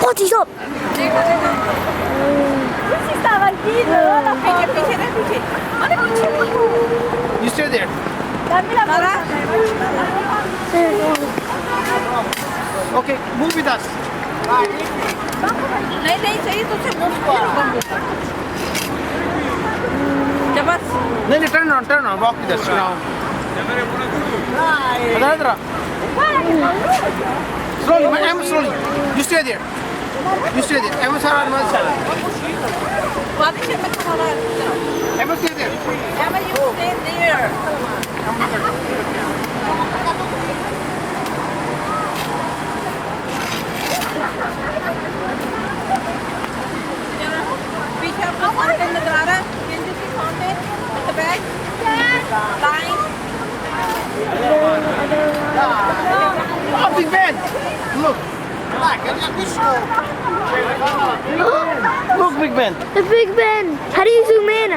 Oh, ci sono! Si stava al video, la You stay there. dammi la mano. Okay, move with us. नहीं चाहिए तो सिर्फ उसको जब बस No, turn on, walk with us now. Adadra. Slowly, slowly. You stay there. I'm sorry, I'm sorry. बात ही में खाना I'm stay there. Emma, you stay there. पीछे आपको फाउंटेन नजर आ रहा है? Can you see fountain at the back? Line. Oh, Big Ben. Look. Look, Big Ben. The Big Ben. How do you zoom in?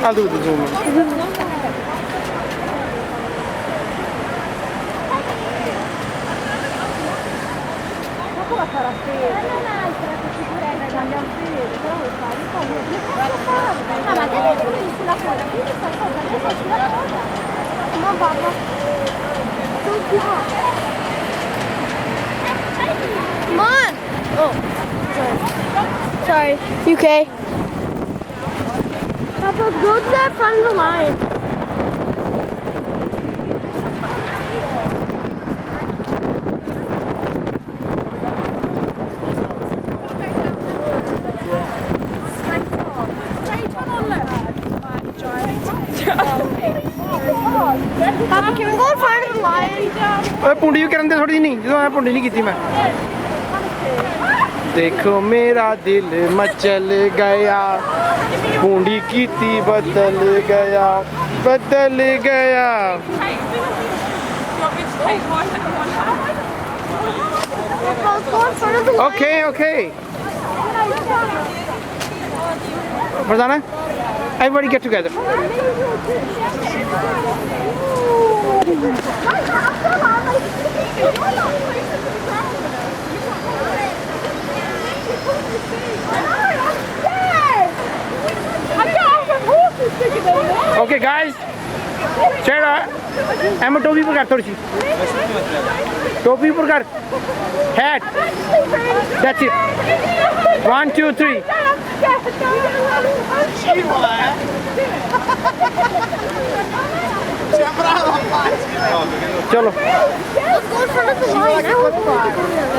I'll do the zoom in. Come on. Oh, sorry. You okay? Papa, go to that front of the line. Papa, can we go in front of the line? ਓਏ ਪੁੰਡੀ ਵੀ ਕਰਨ ਦੇ ਥੋੜੀ ਨਹੀਂ ਜਦੋਂ ਮੈਂ ਪੁੰਡੀ ਨਹੀਂ ਕੀਤੀ ਮੈਂ ਦੇਖੋ ਮੇਰਾ ਦਿਲ ਮਚਲ ਗਿਆ ਪੁੰਡੀ ਕੀਤੀ ਬਦਲ ਗਿਆ Papa, let's go in front of the line. Okay Fardana, everybody get together. Okay guys, Sarah, I'm a टोपी पर कर थोड़ी सी टोपी पर कर hat, that's it, 1 2 3 चलो Let's go in front of the line.